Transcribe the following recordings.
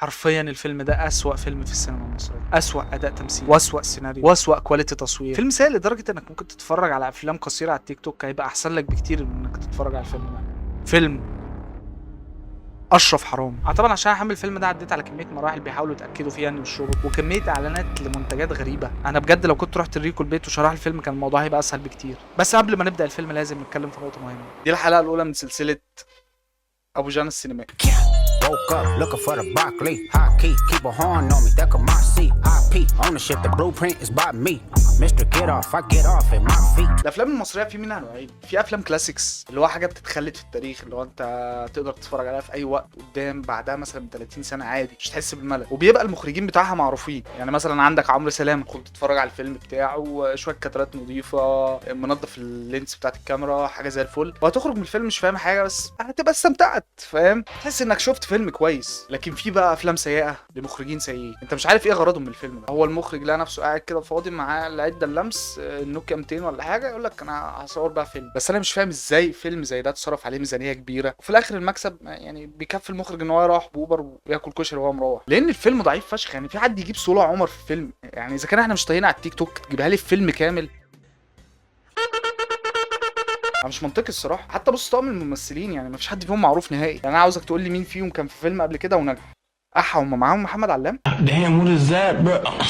حرفيا الفيلم ده أسوأ فيلم في السينما المصرية، أسوأ أداء تمثيل وأسوأ سيناريو وأسوأ كواليتي تصوير. فيلم سيء لدرجة إنك ممكن تتفرج على أفلام قصيرة على التيك توك هيبقى أحسن لك بكتير من إنك تتفرج على الفيلم ده. فيلم اشرف حرامي. طبعا عشان احمل الفيلم ده عديت على كميه مراحل بيحاولوا يتاكدوا فيها اني مش روبوت، وكميه اعلانات لمنتجات غريبه. انا بجد لو كنت رحت ريكو البيت وشرح الفيلم كان الموضوع هيبقى اسهل بكتير. بس قبل ما نبدا الفيلم لازم نتكلم في نقطه مهمه. دي الحلقه الاولى من سلسله ابو جان السينمائي. Woke up looking for the broccoli. High key, keep a horn on me. That could my seat. IP ownership, the blueprint is by me. Mr. Get off, I get off at my feet. الافلام المصريه في منها نوعين. في افلام كلاسيكس اللي هو حاجه بتتخلد في التاريخ، اللي هو انت تقدر تتفرج عليها في اي وقت قدام بعدها مثلا من 30 سنه عادي مش تحس بالملل، وبيبقى المخرجين بتاعها معروفين. يعني مثلا عندك عمرو سلامه، كنت تتفرج على الفيلم بتاعه شويه كادرات نظيفه، منظف اللينس بتاعت الكاميرا، حاجه زي الفل، وهتخرج من الفيلم مش فاهم حاجه بس هتبقى استمتعت، فاهم؟ تحس انك شفت فيلم كويس. لكن في بقى افلام سيئه لمخرجين سيئين، انت مش عارف ايه غرضهم من الفيلم ده. هو المخرج لقى نفسه قاعد كده فاضي معاه العده اللمس النوكيا 200 ولا حاجه، يقول لك انا هصور بقى فيلم. بس انا مش فاهم ازاي فيلم زي ده اتصرف عليه ميزانيه كبيره وفي الاخر المكسب يعني بيكفي المخرج ان هو يروح بوبر وياكل كشري وهو مروح. لان الفيلم ضعيف فشخ. يعني في حد يجيب صولا عمر في فيلم؟ يعني اذا كان احنا مش طايقين على التيك توك تجيبها لي في فيلم كامل؟ مش منطقي الصراحه. حتى بص طقم الممثلين يعني مفيش حد فيهم معروف نهائي. يعني انا عاوزك تقول لي مين فيهم كان في فيلم قبل كده ونجح. هم معاهم محمد علام. Damn, what is that, bro?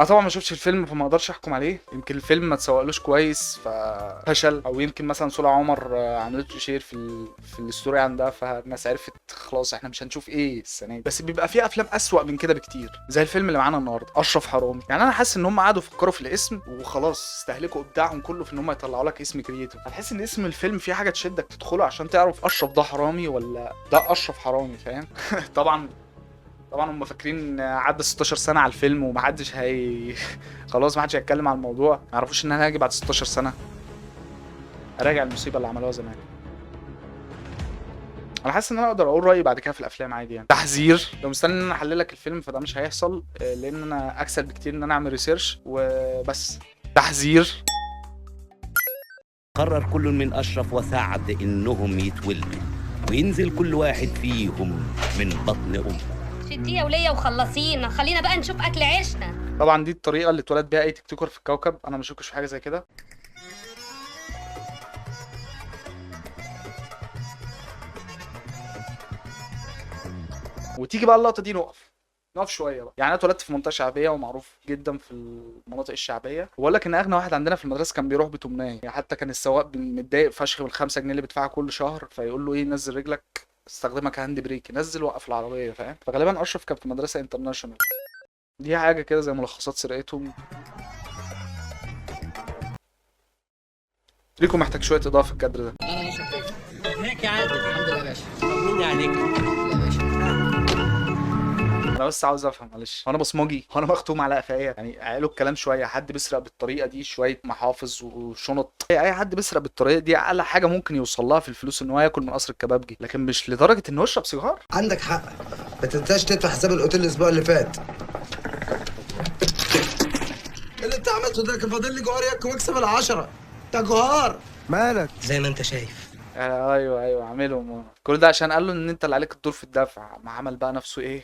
طبعا ما شفتش الفيلم فما اقدرش احكم عليه. يمكن الفيلم ما تسوقلوش كويس ففشل، او يمكن مثلا صولا عمر عملت له شير في الستوري عندها فالناس عرفت خلاص احنا مش هنشوف ايه السنه دي. بس بيبقى فيه افلام اسوأ من كده بكتير زي الفيلم اللي معانا النهارده اشرف حرامي. يعني انا حاسس ان هم قعدوا يفكروا في الاسم وخلاص استهلكوا ابداعهم كله في ان هم يطلعوا لك اسم كرييتيف. هتحس ان اسم الفيلم فيه حاجه تشدك تدخله عشان تعرف اشرف ده حرامي ولا ده اشرف حرامي، فاهم؟ طبعا هم فاكرين عدى 16 سنه على الفيلم ومحدش خلاص محدش هيتكلم على الموضوع. ما يعرفوش ان انا هاجي بعد 16 سنه اراجع المصيبه اللي عملوها زمان. انا حاسس ان انا اقدر اقول رايي بعد كده في الافلام عادي. يعني تحذير، لو مستني ان انا احللك الفيلم فده مش هيحصل، لان انا اكسل بكتير ان انا اعمل ريسيرش وبس. تحذير. قرر كل من أشرف وسعد إنهم يتولدوا وينزل كل واحد فيهم من بطن أمه. شديه وليا وخلصينا، خلينا بقى نشوف اكل عيشنا. طبعا دي الطريقه اللي اتولد بيها اي تيك توكر في الكوكب. انا ما شفتش في حاجه زي كده. وتيجي بقى اللقطه دي نقف شويه بقى. يعني انا اتولدت في منطقه شعبيه ومعروف جدا في المناطق الشعبيه، وبقول لك ان اغنى واحد عندنا في المدرسه كان بيروح بتمنايه. يعني حتى كان السواق متضايق فشخ من ال5 جنيه اللي بيدفعها كل شهر، فيقول له ايه نزل رجلك استخدمها كهاند بريك، نزل وقف العربيه، فاهم؟ فغالبا اشرف كان في مدرسه انترناشونال. دي حاجه كده زي ملخصات سرقتهم. ريكو محتاج شويه اضافه في الكادر ده. هيك يا عادل. الحمد لله يا باشا. طمني عليك. يا باشا. انا بس عاوز افهم معلش، هو انا بصمجي؟ هو انا مختوم على قفايا؟ يعني عقلوا الكلام شويه. حد بيسرق بالطريقه دي شويه محافظ وشنط، اي حد بيسرق بالطريقه دي اقل حاجه ممكن يوصل لها في الفلوس ان هو ياكل من قصر الكبابجي، لكن مش لدرجه انه يشرب سيجار. عندك حق، ما تنساش تدفع حساب الاوتيل الاسبوع اللي فات. اللي انت عملته ده كان فاضل لي جوهر ياك واكسب ال10. ده جوهر مالك؟ زي ما انت شايف. ايوه اعملهم. كل ده عشان قال له ان انت اللي عليك الدور في الدفع. ما عمل بقى نفسه ايه؟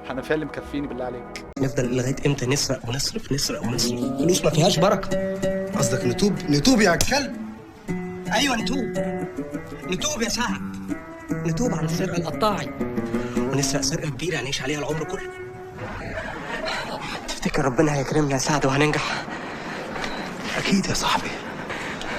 حنفيه اللي مكفيني بالله عليك. نفضل لغايه امتى نسرق ونصرف نسرق ونصرف؟ فلوس ما فيهاش بركه. قصدك نتوب يا كلب. ايوه نتوب يا سعد. نتوب عن السرقه القطاعي ونسرق سرقه كبيره نعيش عليها العمر كله. تفتكر ربنا هيكرمنا يا سعد وهننجح؟ اكيد يا صاحبي.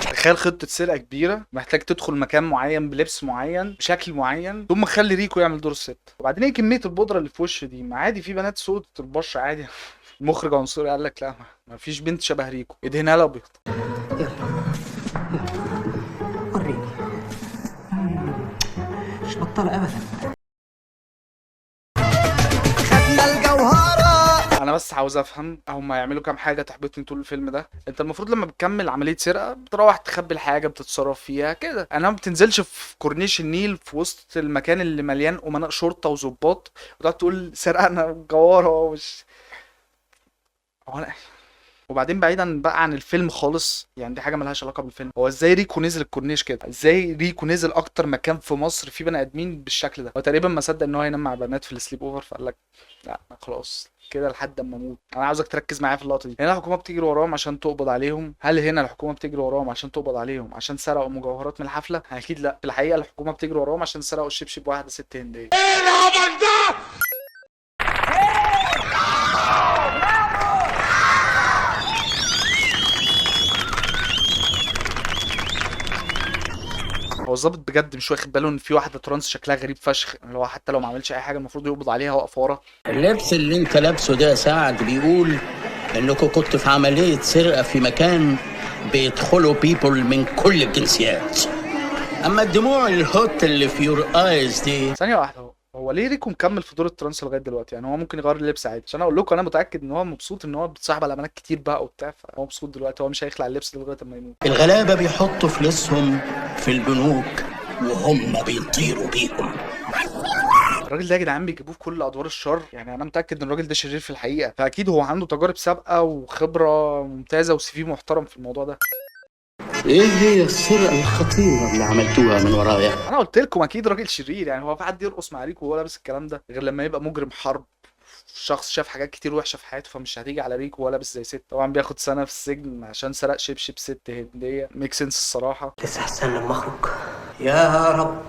تخيل خطه سرقه كبيره، محتاج تدخل مكان معين بلبس معين بشكل معين، ثم خلي ريكو يعمل دور الست. وبعدين ايه كميه البودره اللي في وشه دي؟ ما عادي في بنات سودة البشره عادي. المخرج عنصري قال لك لا ما فيش بنت شبه ريكو، ادهنها لها ابيض. يلا وريني. مش بطال ابدا. خدنا الجوهره. انا بس عاوز افهم هم هيعملوا كام حاجه تحبطني طول الفيلم ده. انت المفروض لما بتكمل عمليه سرقه بتروح تخبي الحاجه بتتصرف فيها كده. انا ما بتنزلش في كورنيش النيل في وسط المكان اللي مليان امناء شرطه وظباط وتقعد تقول سرقنا جواره. مش هو انا وبعدين بعيدا بقى عن الفيلم خالص، يعني دي حاجه ملهاش علاقه بالفيلم، هو ازاي ريكو نزل الكورنيش كده؟ ازاي ريكو نزل اكتر مكان في مصر فيه بني ادمين بالشكل ده؟ هو تقريبا ما صدق ان هو ينام مع بنات في السليب اوفر، فقال لك لا خلاص كده لحد اما اموت. انا عاوزك تركز معايا في اللقطه دي. هنا الحكومه بتجري وراهم عشان تقبض عليهم. هل هنا الحكومه بتجري وراهم عشان تقبض عليهم عشان سرقوا مجوهرات من الحفله؟ اكيد لا. في الحقيقه الحكومه بتجري وراهم عشان سرقوا الشبشب واحده ست هنديه. هو الظابط بجد مش واخد باله ان في واحده ترانس شكلها غريب فشخ، اللي هو حتى لو ما عملش اي حاجه المفروض يقبض عليها واقف ورا. اللبس اللي انت لابسه ده سعد بيقول انكم كنتوا في عملية سرقة في مكان بيدخلوا بيبول من كل الجنسيات. اما الدموع الهوت اللي في يور ايز دي. ثانيه واحده، هو ليه ريكو مكمل في دور الترانس لغايه دلوقتي؟ يعني هو ممكن يغير اللبس عادي. عشان اقول لكم انا متاكد ان هو مبسوط ان هو بيتصاحب على بنات كتير بقى وبتاع، فهو مبسوط دلوقتي. هو مش هيخلع اللبس لغايه ما يموت. الغلابة بيحطوا فلوسهم في البنوك وهم بيطيروا بيهم. الراجل ده يا جدعان بيجيبوه في كل ادوار الشر، يعني انا متاكد ان الراجل ده شرير في الحقيقه، فاكيد هو عنده تجارب سابقه وخبره ممتازه وسي في محترم في الموضوع ده. ايه هي السرقة الخطيرة اللي عملتوها من ورايا؟ انا قلت لكم اكيد راجل شرير. يعني هو في حد يرقص مع ريكو وهو لابس الكلام ده غير لما يبقى مجرم حرب، شخص شاف حاجات كتير وحشه في حياته، فمش هتيجي على ريكو وهو لابس زي ست. طبعا بياخد سنه في السجن عشان سرق شبشب ست هنديه. ميك سنس الصراحه. لسه هستنى لما اخرج. يا رب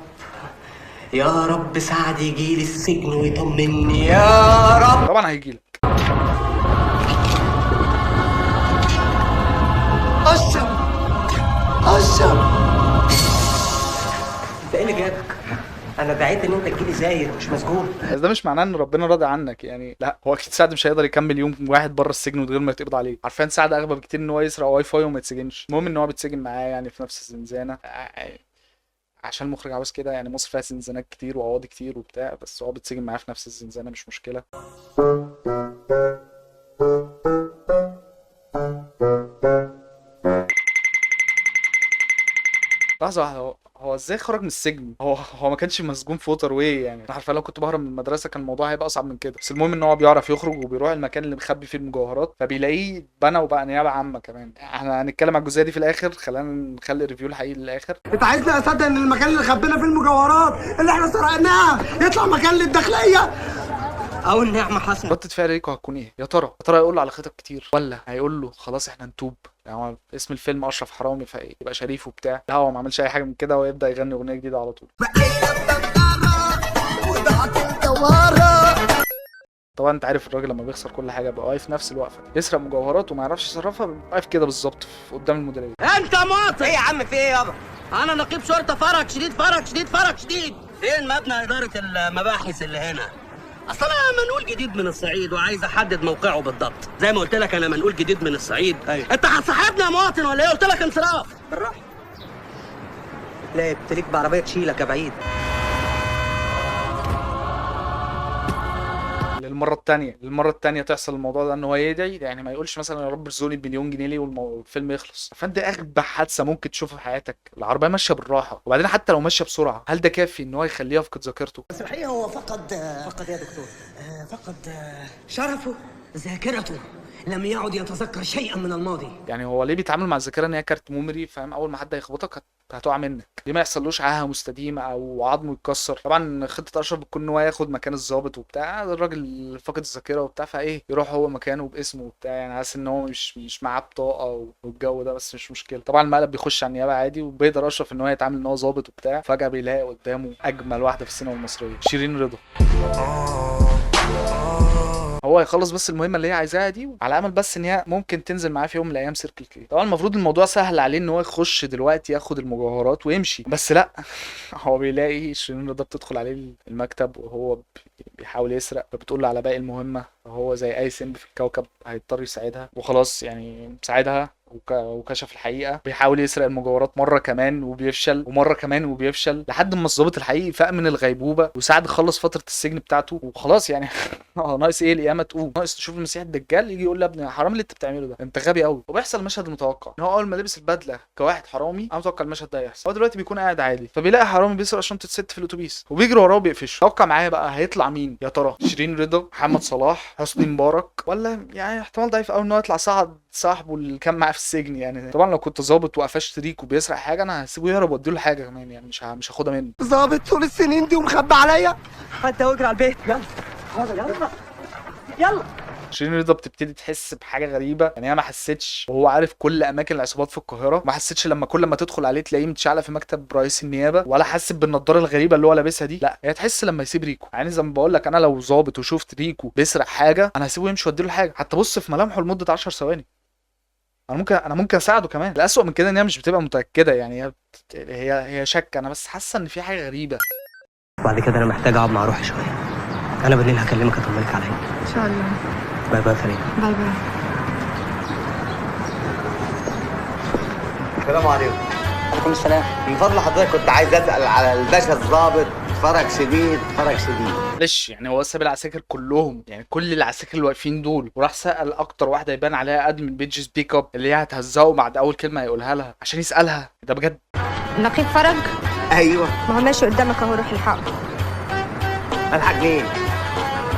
يا رب سعد يجي لي السجن ويطمني يا رب. طبعا هيجيلك. اشرب اشرب. انت ايه اللي جابك؟ انا دعيت ان انت تجيلي زايد مش مسجون. بس ده مش معناه ان ربنا راضي عنك يعني، لا. هو اكيد سعد مش هيقدر يكمل يوم واحد بره السجن من غير ما يتقبض عليه. عارفين سعد اغبى بكتير ان هو يسرق واي فاي وما يتسجنش. المهم ان هو بيتسجن معاه يعني في نفس الزنزانه، عشان المخرج عاوز كده. يعني مصر فيها زنزانات كتير وقواضي كتير وبتاع، بس هو بيتسجن معاه في نفس الزنزانه مش مشكله. لحظه واحده، هو ازاي خرج من السجن؟ هو ما كانش مسجون في ووتر واي يعني. انا عارفه لو كنت بهرب من المدرسه كان الموضوع هيبقى اصعب من كده. بس المهم ان هو بيعرف يخرج وبيروح المكان اللي مخبي فيه المجوهرات، فبيلاقيه بنى وبقى نيابه عامه كمان. احنا هنتكلم على الجزئيه دي في الاخر، خلينا نخلي الريفيو الحقيقي للاخر. انت عايزني اصدق ان المكان اللي خبينا فيه المجوهرات اللي احنا سرقناها يطلع مكان للداخليه؟ او النعمه حسنه. ردة فعل ريكو هتكون ايه يا ترى؟ يا ترى هيقول له على خطط كتير ولا هيقول له خلاص احنا نتوب؟ يعني هو اسم الفيلم اشرف حرامي فيبقى شريف وبتاع. لا، هو ما عملش اي حاجه من كده، ويبدا يغني اغنيه جديده على طول. طبعا انت عارف الراجل لما بيخسر كل حاجه بيبقى واقف نفس الوقفه، يسرق مجوهرات وما يعرفش يصرفها، بيبقى واقف كده بالظبط قدام المديريه. انت مواطن. ايه يا عم في ايه يابا؟ انا نقيب شرطه فرج شديد فرج شديد فرج شديد. فين مبنى اداره المباحث اللي هنا؟ اصل انا منقول جديد من الصعيد وعايز احدد موقعه بالضبط. زي ما قلت لك انا منقول جديد من الصعيد. أيوة. انت هتصاحبني يا مواطن ولا ايه؟ قلت لك انصراف. بالراحه. لا ابتليك بعربيه تشيلك يا بعيد. للمره الثانيه تحصل الموضوع ده، ان هو يدعي يعني ما يقولش مثلا يا رب ارزقني بمليون جنيه ليه والفيلم يخلص. فانت اغبى حادثه ممكن تشوفها في حياتك. العربيه ماشيه بالراحه، وبعدين حتى لو ماشيه بسرعه هل ده كافي ان هو يخليه يفقد ذاكرته؟ بس الحقيقه هو فقد يا دكتور فقد شرفه ذاكرته، لم يعد يتذكر شيئا من الماضي. يعني هو ليه بيتعامل مع الذاكره ان هي كارت ميموري؟ فاهم؟ اول ما حد هيخبطك هتقع منك. ليه ما يحصلوش عاهه مستديمه او عظمه يتكسر؟ طبعا خطه اشرف بتكون ان هو ياخد مكان الضابط وبتاع، الراجل فاقد الذاكره وبتاع، فايه يروح هو مكانه باسمه وبتاع. يعني حاسس ان هو مش معاه بطاقه والجو ده، بس مش مشكله. طبعا المقلب بيخش على النيابه عادي، وبيقدر اشرف ان هو يتعامل ان هو ضابط وبتاع. فجاه بيلاقي قدامه اجمل واحده في السينما المصريه، شيرين رضا. هو يخلص بس المهمه اللي هي عايزاها دي، على امل بس ان هي ممكن تنزل معاه في يوم من الايام سيركل كي. طبعا المفروض الموضوع سهل عليه ان هو يخش دلوقتي ياخد المجوهرات ويمشي، بس لا. هو بيلاقي شيرين رضا بتدخل عليه المكتب وهو بيحاول يسرق، فبتقول له على باقي المهمه، فهو زي اي سمب في الكوكب هيضطر يساعدها وخلاص. يعني ساعدها وكشف الحقيقه. بيحاول يسرق المجوهرات مره كمان وبيفشل، ومره كمان وبيفشل، لحد ما الضابط الحقيقي فاق من الغيبوبه وساعد خلص فتره السجن بتاعته وخلاص. يعني ناقص ايه؟ القيامه تقوم، ناقص تشوف المسيح الدجال يجي يقول له يا ابني حرام اللي انت بتعمله ده، انت غبي قوي. وبيحصل المشهد المتوقع ان هو اول ما لبس البدله كواحد حرامي، انا متوقع المشهد ده هيحصل. هو دلوقتي بيكون قاعد عادي، فبيلاقي حرامي بيسرق شنطه ست في الاتوبيس وبيجري وراه وبيقفشه. توقع معايا بقى هيطلع مين يا ترى؟ شيرين رضا، محمد صلاح، حسني مبارك، ولا يعني احتمال ضعيف قوي ان هو يطلع صاحبه اللي كان معاه في السجن يعني. طبعا لو كنت ظابط وقفشت ريكو بيسرق حاجه انا هسيبه يهرب واديله حاجه كمان يعني، مش هاخدها منه. ظابط طول السنين دي ومخبي عليا. انت واجري على البيت. يلا شيرين رضا بتبتدي تحس بحاجه غريبه يعني، هي ما حسيتش وهو عارف كل اماكن العصابات في القاهره، ما حسيتش لما كل ما تدخل عليه تلاقيه متشعلق في مكتب رئيس النيابه، ولا حست بالنضاره الغريبه اللي هو لابسها دي. لا هي تحس لما يسيب ريكو يعني، زي ما بقول لك انا لو ظابط وشفت ريكو بيسرق حاجه انا هسيبه يمشي واديله حاجه، حتى بص في ملامحه لمده 10 ثواني. انا ممكن اساعده كمان. الاسوأ من كده ان هي مش بتبقى متاكده يعني، هي شك. انا بس حاسه ان في حاجه غريبه. بعد كده انا محتاج اقعد مع روحي شويه. انا بالليل هكلمك اطمنك عليا. ان شاء الله. باي باي فريد. باي باي. السلام عليكم. عليكم السلام. من فضل حضرتك كنت عايز اسال على الباشا الضابط فرج شديد. معلش يعني هو ساب العساكر كلهم يعني، كل العساكر اللي واقفين دول، وراح سال اكتر واحده يبان عليها قد من بيج سبيك اب اللي هي هتهزقه بعد اول كلمه هيقولها لها عشان يسالها. ده بجد نقيب فرج؟ ايوه. ما هو ماشي قدامك اهو، روح الحقه. الحق مين؟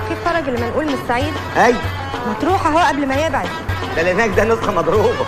نقيب فرج اللي منقول من الصعيد. ايوه. ما تروح اهو قبل ما يبعد. ده اللي هناك ده نسخه مضروبه.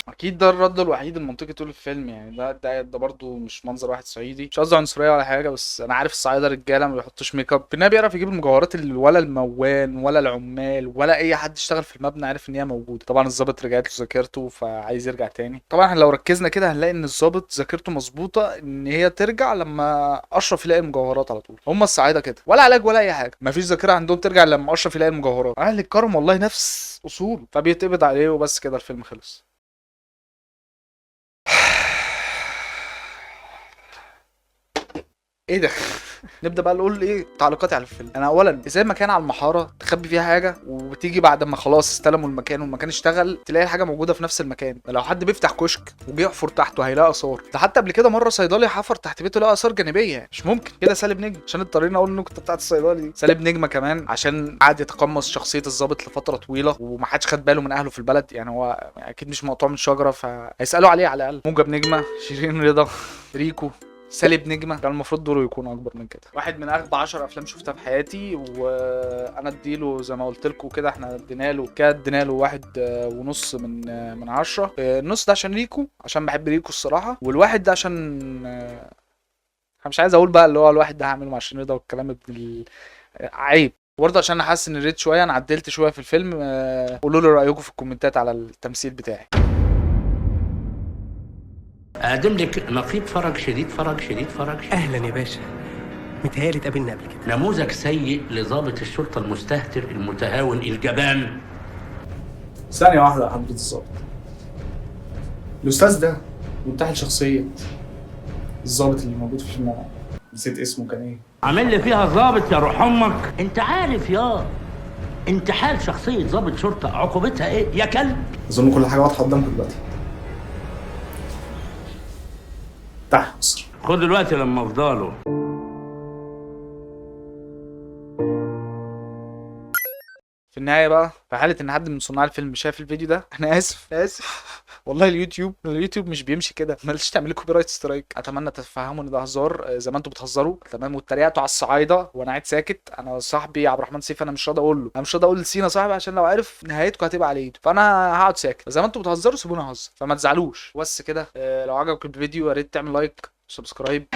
اكيد ده الرد الوحيد المنطقي طول الفيلم يعني. ده برضه مش منظر واحد صعيدي، مش قصدي عنصريه ولا حاجه، بس انا عارف الصعايده رجاله ما بيحطوش ميك اب، في النهايه بيعرف يجيب المجوهرات اللي ولا الموان ولا العمال ولا اي حد اشتغل في المبنى عارف ان هي موجوده. طبعا الظابط رجعت له ذاكرته فعايز يرجع تاني. طبعا لو ركزنا كده هنلاقي ان الظابط ذاكرته مظبوطه ان هي ترجع لما اشرف يلاقي المجوهرات على طول. هم الصعايده كده ولا علاج ولا اي حاجه، مفيش ذاكره عندهم ترجع لما اشرف يلاقي المجوهرات. اهل الكرم والله نفس اصول، فبيتقبض عليه وبس كده الفيلم خلص. ايه ده؟ نبدا بقى نقول ايه تعليقاتي على الفيلم. انا اولا ازاي مكان على المحاره تخبي فيها حاجه وتيجي بعد ما خلاص استلموا المكان والمكان اشتغل تلاقي الحاجه موجوده في نفس المكان. لو حد بيفتح كشك وجي يحفر تحته هيلاقي اثار. ده حتى قبل كده مره صيدلي حفر تحت بيته لقى اثار جانبيه. مش ممكن كده سالب نجم عشان اضطرينا اقول النكته بتاعت الصيدلي. سالب نجمه كمان عشان قعد يتقمص شخصيه الضابط لفتره طويله ومحدش خد باله من اهله في البلد يعني، هو اكيد مش مقطوع من شجره فهيسالوا عليه على الاقل. موجب نجمه، شيرين رضا، ريكو، سالب نجمه. كان المفروض دوره يكون اكبر من كده. واحد من اغبى 10 افلام شفتها في حياتي، وانا اديله زي ما قلت لكم كده، احنا ادينا له 1.5 من 10. النص ده عشان ريكو، عشان بحب ريكو الصراحه، والواحد ده عشان انا مش عايز اقول بقى اللي هو الواحد ده هعمله مع شيرين رضا والكلام ابن عيب برضه، عشان احس ان الريت شويه انا عدلت شويه في الفيلم. قولوا لي رايكم في الكومنتات على التمثيل بتاعي. اقدم لك نقيب فرج شديد فرج. اهلا يا باشا، متهيألي اتقابلنا قبل كده. نموذج سيء لضابط الشرطه المستهتر المتهاون الجبان. ثانيه واحده يا حضره الظابط، الاستاذ ده منتحل شخصيه الظابط اللي موجود في الفيلم، نسيت اسمه كان ايه؟ عامل لي فيها ضابط يا روح امك. انت عارف يا انتحال شخصيه ضابط شرطه عقوبتها ايه يا كلب؟ اظن كل حاجه واضحه قدامكم دلوقتي. تحت مصر خد الوقت لما افضله. في النهايه بقى، في حاله ان حد من صناع الفيلم شاف الفيديو ده، انا اسف والله اليوتيوب مش بيمشي كده، مالش تعمل كوبي رايت سترايك. اتمنى تفهموا ان ده هزار زي ما انتوا بتهزروا تمام، واتريقتوا على الصعايده وانا قاعد ساكت. انا صاحبي عبد الرحمن سيف انا مش راضي اقول له، انا مش راضي اقول لسينا صاحبي عشان لو عرف نهايتكم هتبقى على ايده، فانا هقعد ساكت. زي ما انتوا بتهزروا سيبوني اهزر، فما تزعلوش بس كده. لو عجبك الفيديو يا ريت تعمل لايك وسبسكرايب.